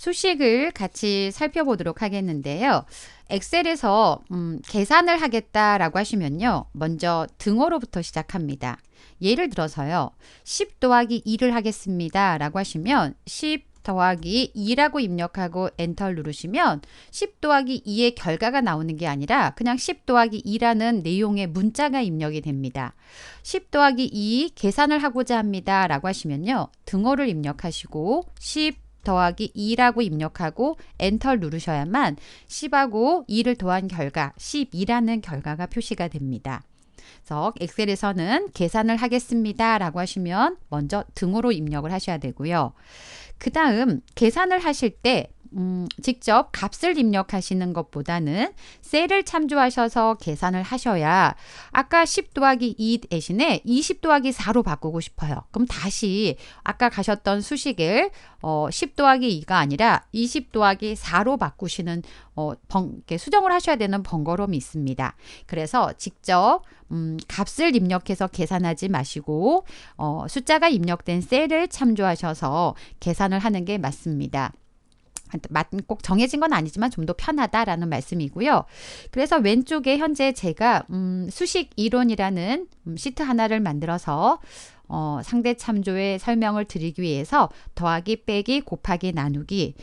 수식을 같이 살펴보도록 하겠는데요. 엑셀에서 계산을 하겠다라고 하시면요. 먼저 등호로부터 시작합니다. 예를 들어서요. 10 더하기 2를 하겠습니다. 라고 하시면 10 더하기 2라고 입력하고 엔터를 누르시면 10 더하기 2의 결과가 나오는 게 아니라 그냥 10 더하기 2라는 내용의 문자가 입력이 됩니다. 10 더하기 2 계산을 하고자 합니다. 라고 하시면요. 등호를 입력하시고 10 더하기 2라고 입력하고 엔터를 누르셔야만 10하고 2를 더한 결과 12라는 결과가 표시가 됩니다. 그래서 엑셀에서는 계산을 하겠습니다 라고 하시면 먼저 등호로 입력을 하셔야 되고요. 그 다음 계산을 하실 때 직접 값을 입력하시는 것보다는 셀을 참조하셔서 계산을 하셔야 아까 10 더하기 2 대신에 20 더하기 4로 바꾸고 싶어요. 그럼 다시 아까 가셨던 수식을 10 더하기 2가 아니라 20 더하기 4로 바꾸시는 수정을 하셔야 되는 번거로움이 있습니다. 그래서 직접 값을 입력해서 계산하지 마시고 숫자가 입력된 셀을 참조하셔서 계산을 하는 게 맞습니다. 꼭 정해진 건 아니지만 좀 더 편하다라는 말씀이고요. 그래서 왼쪽에 현재 제가 수식 이론이라는 시트 하나를 만들어서 상대 참조의 설명을 드리기 위해서 더하기 빼기 곱하기 나누기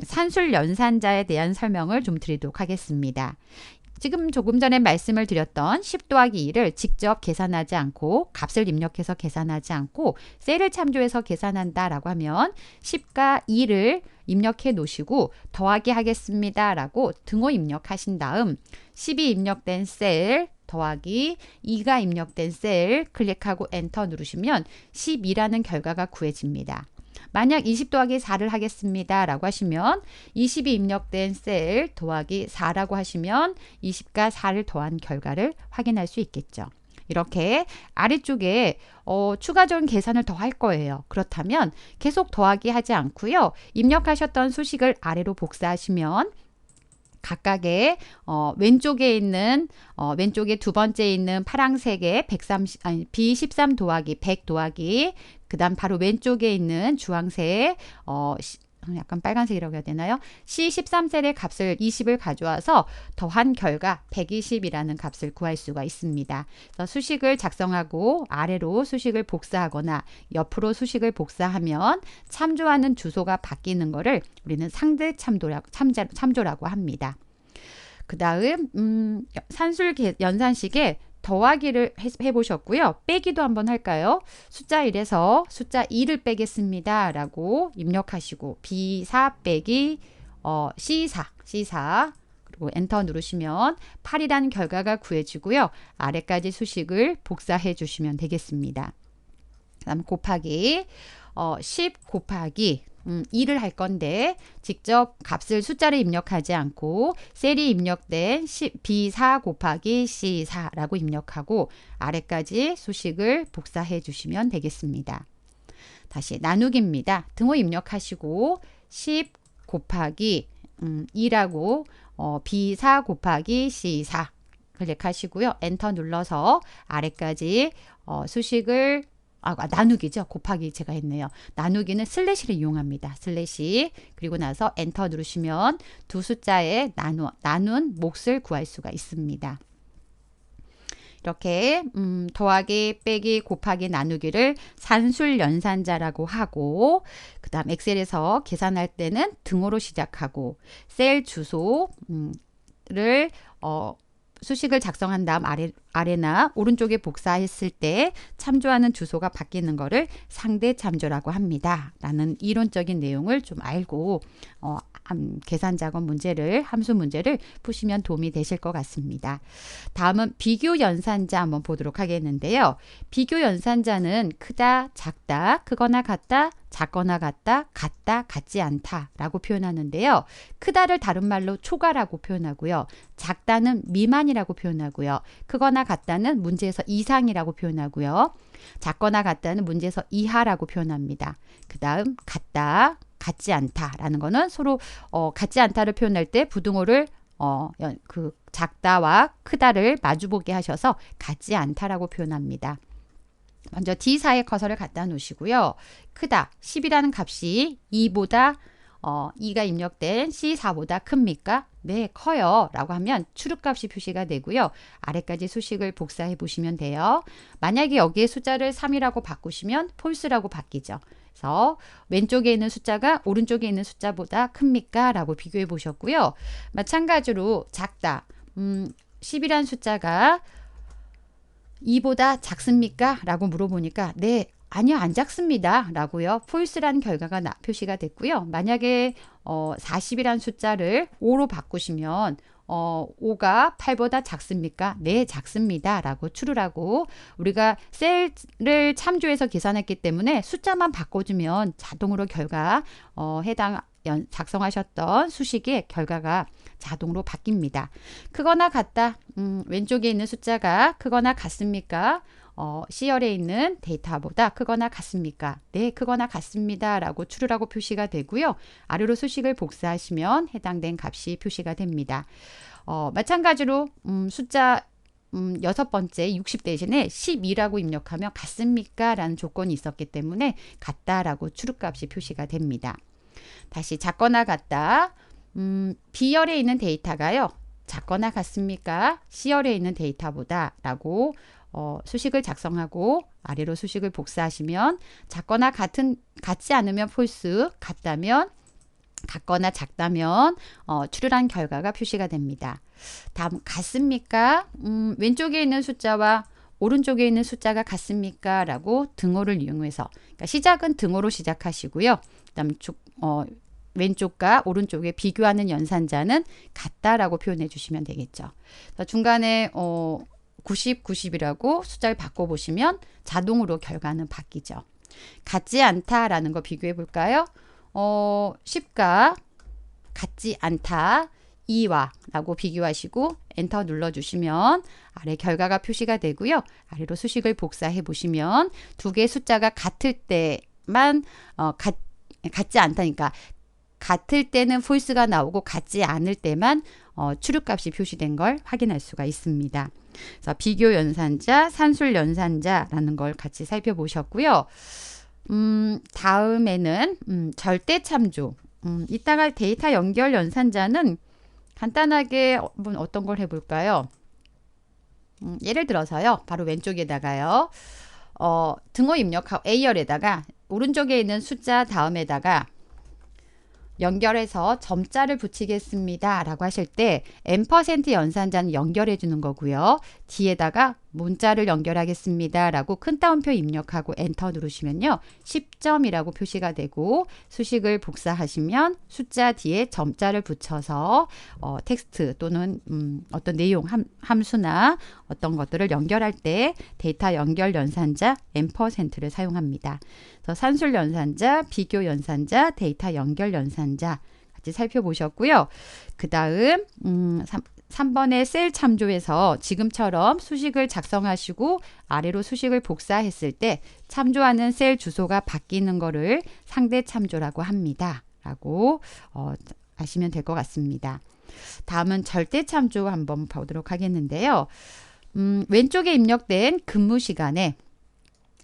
산술 연산자에 대한 설명을 좀 드리도록 하겠습니다. 지금 조금 전에 말씀을 드렸던 10 더하기 2를 직접 계산하지 않고 값을 입력해서 계산하지 않고 셀을 참조해서 계산한다라고 하면 10과 2를 입력해 놓으시고 더하기 하겠습니다 라고 등호 입력하신 다음 10이 입력된 셀 더하기 2가 입력된 셀 클릭하고 엔터 누르시면 12라는 결과가 구해집니다. 만약 20 더하기 4를 하겠습니다 라고 하시면 20이 입력된 셀 더하기 4라고 하시면 20과 4를 더한 결과를 확인할 수 있겠죠. 이렇게 아래쪽에 추가적인 계산을 더 할 거예요. 그렇다면 계속 더하기 하지 않고요. 입력하셨던 수식을 아래로 복사하시면 각각의 왼쪽에 있는 왼쪽에 두 번째 있는 파란색의 B13 더하기 100 더하기 그다음 바로 왼쪽에 있는 주황색 약간 빨간색이라고 해야 되나요? C13셀의 값을 20을 가져와서 더한 결과 120이라는 값을 구할 수가 있습니다. 그래서 수식을 작성하고 아래로 수식을 복사하거나 옆으로 수식을 복사하면 참조하는 주소가 바뀌는 것을 우리는 상대 참조라고 합니다. 그 다음 산술 연산식에 더하기를 해보셨고요. 빼기도 한번 할까요? 숫자 1에서 숫자 2를 빼겠습니다. 라고 입력하시고 B4 빼기 C4 그리고 엔터 누르시면 8이라는 결과가 구해지고요. 아래까지 수식을 복사해 주시면 되겠습니다. 그 다음 곱하기 10 곱하기 2를 할 건데 직접 값을 숫자를 입력하지 않고 셀이 입력된 B4 곱하기 C4라고 입력하고 아래까지 수식을 복사해 주시면 되겠습니다. 다시 나누기입니다. 등호 입력하시고 10 곱하기 2라고 B4 곱하기 C4 클릭하시고요. 엔터 눌러서 아래까지 수식을 나누기죠. 곱하기 제가 했네요. 나누기는 슬래시를 이용합니다. 슬래시 그리고 나서 엔터 누르시면 두 숫자의 나눈 몫을 구할 수가 있습니다. 이렇게 더하기 빼기 곱하기 나누기를 산술 연산자라고 하고 그 다음 엑셀에서 계산할 때는 등호로 시작하고 셀 주소를 수식을 작성한 다음 아래나 오른쪽에 복사했을 때 참조하는 주소가 바뀌는 것을 상대 참조라고 합니다. 라는 이론적인 내용을 좀 알고 계산 작업 문제를 함수 문제를 푸시면 도움이 되실 것 같습니다. 다음은 비교 연산자 한번 보도록 하겠는데요. 비교 연산자는 크다, 작다, 크거나 같다, 작거나 같다, 같다, 같지 않다 라고 표현하는데요. 크다를 다른 말로 초과라고 표현하고요. 작다는 미만이라고 표현하고요. 크거나 같다는 문제에서 이상이라고 표현하고요. 작거나 같다는 문제에서 이하라고 표현합니다. 그 다음 같다, 같지 않다라는 거는 서로 같지 않다를 표현할 때 부등호를 그 작다와 크다를 마주보게 하셔서 같지 않다라고 표현합니다. 먼저 D4에 커서를 갖다 놓으시고요. 크다 10이라는 값이 2보다 2가 입력된 C4보다 큽니까? 네, 커요. 라고 하면 출력값이 표시가 되고요. 아래까지 수식을 복사해 보시면 돼요. 만약에 여기에 숫자를 3이라고 바꾸시면 false라고 바뀌죠. 그래서 왼쪽에 있는 숫자가 오른쪽에 있는 숫자보다 큽니까? 라고 비교해 보셨고요. 마찬가지로 작다. 10이란 숫자가 2보다 작습니까? 라고 물어보니까 네, 아니요, 안 작습니다. 라고요. false라는 결과가 표시가 됐고요. 만약에 40이란 숫자를 5로 바꾸시면 5가 8보다 작습니까? 네, 작습니다. 라고 true라고 우리가 셀을 참조해서 계산했기 때문에 숫자만 바꿔주면 자동으로 결과 해당 작성하셨던 수식의 결과가 자동으로 바뀝니다. 크거나 같다. 왼쪽에 있는 숫자가 크거나 같습니까? C열에 있는 데이터보다 크거나 같습니까? 네, 크거나 같습니다. 라고 true라고 표시가 되고요. 아래로 수식을 복사하시면 해당된 값이 표시가 됩니다. 마찬가지로 숫자 6번째 60 대신에 12라고 입력하면 같습니까? 라는 조건이 있었기 때문에 같다라고 true값이 표시가 됩니다. 다시 작거나 같다. B열에 있는 데이터가요. 작거나 같습니까? C열에 있는 데이터보다 라고 수식을 작성하고 아래로 수식을 복사하시면 작거나 같지 않으면 false, 같다면 같거나 작다면 true란 결과가 표시가 됩니다. 다음 같습니까? 왼쪽에 있는 숫자와 오른쪽에 있는 숫자가 같습니까? 라고 등호를 이용해서 그러니까 시작은 등호로 시작하시고요. 그다음 왼쪽과 오른쪽에 비교하는 연산자는 같다라고 표현해 주시면 되겠죠. 중간에 90, 90이라고 숫자를 바꿔보시면 자동으로 결과는 바뀌죠. 같지 않다라는 거 비교해 볼까요? 10과 같지 않다 2와 라고 비교하시고 엔터 눌러주시면 아래 결과가 표시가 되고요. 아래로 수식을 복사해 보시면 두 개의 숫자가 같을 때만 같지 않다니까 같을 때는 false가 나오고 같지 않을 때만 true값이 표시된 걸 확인할 수가 있습니다. 그래서 비교 연산자, 산술 연산자라는 걸 같이 살펴보셨고요. 다음에는 절대 참조. 이따가 데이터 연결 연산자는 간단하게 어떤 걸 해볼까요? 예를 들어서요. 바로 왼쪽에다가요. 등호 입력하고 A열에다가 오른쪽에 있는 숫자 다음에다가 연결해서 점자를 붙이겠습니다. 라고 하실 때 %, 연산자는 연결해 주는 거고요. 뒤에다가 문자를 연결하겠습니다. 라고 큰 따옴표 입력하고 엔터 누르시면요. 10점이라고 표시가 되고 수식을 복사하시면 숫자 뒤에 점자를 붙여서 텍스트 또는 어떤 내용 함수나 어떤 것들을 연결할 때 데이터 연결 연산자 %를 사용합니다. 그래서 산술 연산자, 비교 연산자, 데이터 연결 연산자 같이 살펴보셨고요. 그 다음 3번의 셀 참조에서 지금처럼 수식을 작성하시고 아래로 수식을 복사했을 때 참조하는 셀 주소가 바뀌는 거를 상대 참조라고 합니다. 라고 아시면 될 것 같습니다. 다음은 절대 참조 한번 보도록 하겠는데요. 왼쪽에 입력된 근무 시간에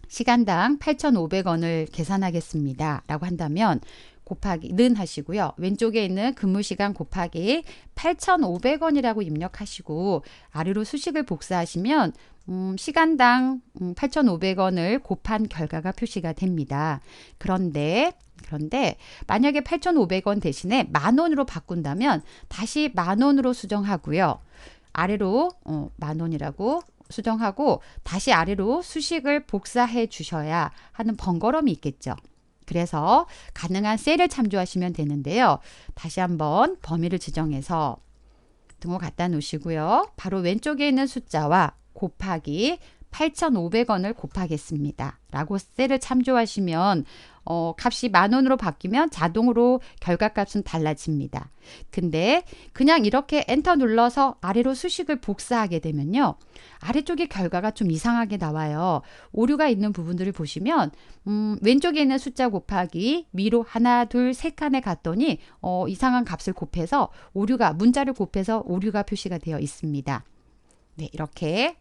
시간당 8,500원을 계산하겠습니다. 라고 한다면 곱하기 는 하시고요. 왼쪽에 있는 근무시간 곱하기 8,500원이라고 입력하시고 아래로 수식을 복사하시면 시간당 8,500원을 곱한 결과가 표시가 됩니다. 그런데 만약에 8,500원 대신에 10,000원으로 바꾼다면 다시 10,000원으로 수정하고요. 아래로 10,000원이라고 수정하고 다시 아래로 수식을 복사해 주셔야 하는 번거로움이 있겠죠. 그래서 가능한 셀을 참조하시면 되는데요. 다시 한번 범위를 지정해서 등호 갖다 놓으시고요. 바로 왼쪽에 있는 숫자와 곱하기 8,500원을 곱하겠습니다. 라고 셀을 참조하시면 값이 10,000원으로 바뀌면 자동으로 결과값은 달라집니다. 근데 그냥 이렇게 엔터 눌러서 아래로 수식을 복사하게 되면요. 아래쪽에 결과가 좀 이상하게 나와요. 오류가 있는 부분들을 보시면 왼쪽에 있는 숫자 곱하기 위로 하나, 둘, 세 칸에 갔더니 이상한 값을 곱해서 문자를 곱해서 오류가 표시가 되어 있습니다. 네, 이렇게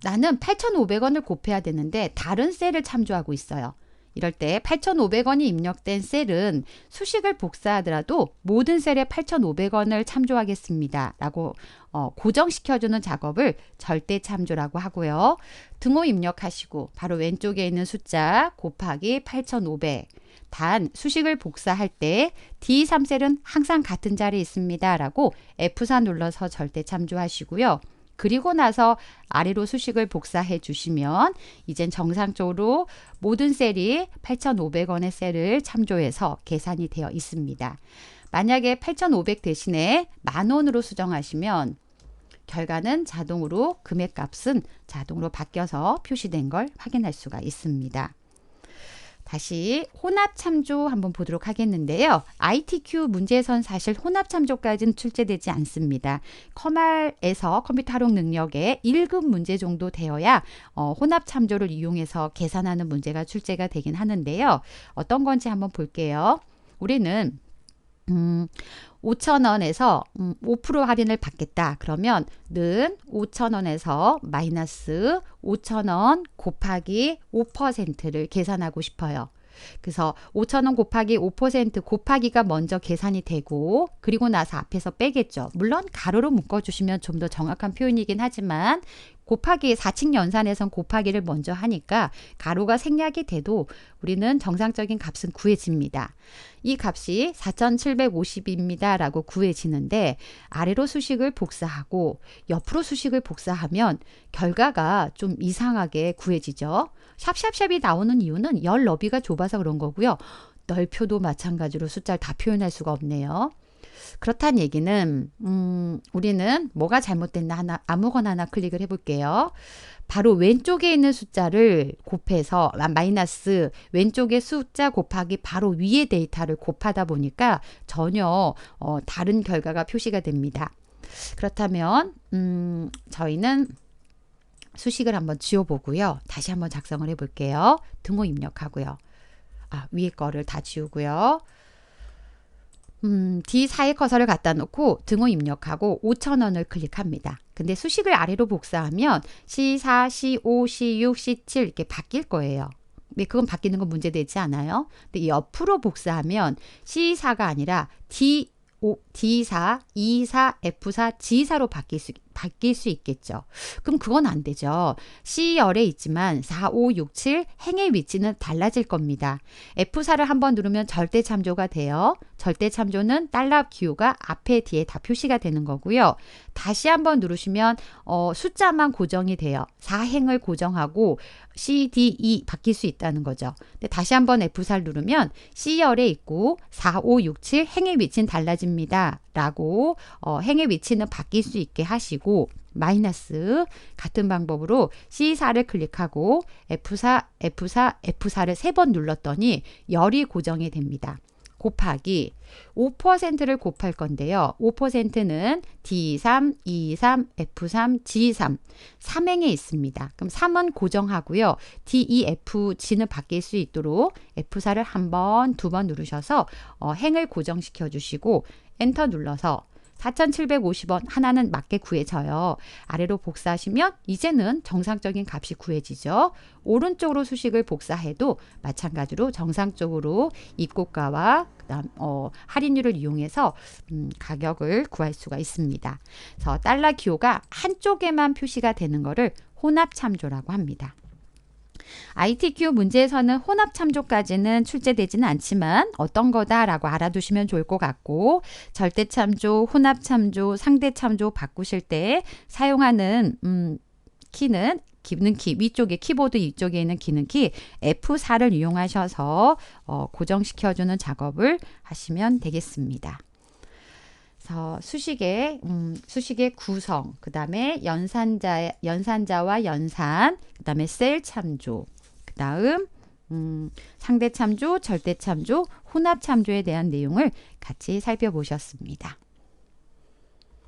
나는 8,500원을 곱해야 되는데 다른 셀을 참조하고 있어요. 이럴 때 8,500원이 입력된 셀은 수식을 복사하더라도 모든 셀에 8,500원을 참조하겠습니다. 라고 고정시켜주는 작업을 절대 참조라고 하고요. 등호 입력하시고 바로 왼쪽에 있는 숫자 곱하기 8,500. 단 수식을 복사할 때 D3셀은 항상 같은 자리에 있습니다. 라고 F4 눌러서 절대 참조하시고요. 그리고 나서 아래로 수식을 복사해 주시면 이젠 정상적으로 모든 셀이 8,500원의 셀을 참조해서 계산이 되어 있습니다. 만약에 8,500 대신에 10,000원으로 수정하시면 결과는 자동으로 금액값은 자동으로 바뀌어서 표시된 걸 확인할 수가 있습니다. 다시 혼합 참조 한번 보도록 하겠는데요. ITQ 문제에선 사실 혼합 참조까지는 출제되지 않습니다. 커말에서 컴퓨터 활용 능력의 1급 문제 정도 되어야 혼합 참조를 이용해서 계산하는 문제가 출제가 되긴 하는데요. 어떤 건지 한번 볼게요. 우리는 5,000원에서 5% 할인을 받겠다. 그러면 는 5,000원에서 마이너스 5,000원 곱하기 5%를 계산하고 싶어요. 그래서 5,000원 곱하기 5% 곱하기가 먼저 계산이 되고 그리고 나서 앞에서 빼겠죠. 물론 가로로 묶어주시면 좀 더 정확한 표현이긴 하지만 곱하기 4칙 연산에선 곱하기를 먼저 하니까 가로가 생략이 돼도 우리는 정상적인 값은 구해집니다. 이 값이 4,750입니다. 라고 구해지는데 아래로 수식을 복사하고 옆으로 수식을 복사하면 결과가 좀 이상하게 구해지죠. 샵샵샵이 나오는 이유는 열 너비가 좁아서 그런 거고요. 넓혀도 마찬가지로 숫자를 다 표현할 수가 없네요. 그렇다는 얘기는 우리는 뭐가 잘못됐나 아무거나 하나 클릭을 해볼게요. 바로 왼쪽에 있는 숫자를 곱해서 마이너스 왼쪽의 숫자 곱하기 바로 위의 데이터를 곱하다 보니까 전혀 다른 결과가 표시가 됩니다. 그렇다면 저희는 수식을 한번 지워보고요. 다시 한번 작성을 해볼게요. 등호 입력하고요. 위에 거를 다 지우고요. D4의 커서를 갖다 놓고 등호 입력하고 5,000원을 클릭합니다. 근데 수식을 아래로 복사하면 C4, C5, C6, C7 이렇게 바뀔 거예요. 근데 그건 바뀌는 건 문제되지 않아요. 근데 옆으로 복사하면 C4가 아니라 D4, E4, F4, G4로 바뀔 수 있겠죠. 그럼 그건 안 되죠. C열에 있지만 4, 5, 6, 7 행의 위치는 달라질 겁니다. F4를 한번 누르면 절대 참조가 돼요. 절대 참조는 달러 기호가 앞에 뒤에 다 표시가 되는 거고요. 다시 한번 누르시면 숫자만 고정이 돼요. 4행을 고정하고 C, D, E 바뀔 수 있다는 거죠. 근데 다시 한번 F4를 누르면 C열에 있고 4, 5, 6, 7 행의 위치는 달라집니다. 라고 행의 위치는 바뀔 수 있게 하시고 마이너스 같은 방법으로 C4를 클릭하고 F4, F4, F4를 3번 눌렀더니 열이 고정이 됩니다. 곱하기 5%를 곱할 건데요. 5%는 D3, E3, F3, G3 3행에 있습니다. 그럼 3은 고정하고요. D, E, F, G는 바뀔 수 있도록 F4를 한 번, 2번 누르셔서 행을 고정시켜 주시고 엔터 눌러서 4,750원 하나는 맞게 구해져요. 아래로 복사하시면 이제는 정상적인 값이 구해지죠. 오른쪽으로 수식을 복사해도 마찬가지로 정상적으로 입고가와 그다음 할인율을 이용해서 가격을 구할 수가 있습니다. 그래서 달러 기호가 한쪽에만 표시가 되는 것을 혼합 참조라고 합니다. ITQ 문제에서는 혼합 참조까지는 출제되지는 않지만 어떤 거다라고 알아두시면 좋을 것 같고 절대 참조, 혼합 참조, 상대 참조 바꾸실 때 사용하는 키는 기능키 위쪽에 키보드 위쪽에 있는 기능키 F4를 이용하셔서 고정시켜주는 작업을 하시면 되겠습니다. 수식의 구성, 그 다음에 연산자와 연산, 그 다음에 셀 참조, 그 다음 상대 참조, 절대 참조, 혼합 참조에 대한 내용을 같이 살펴보셨습니다.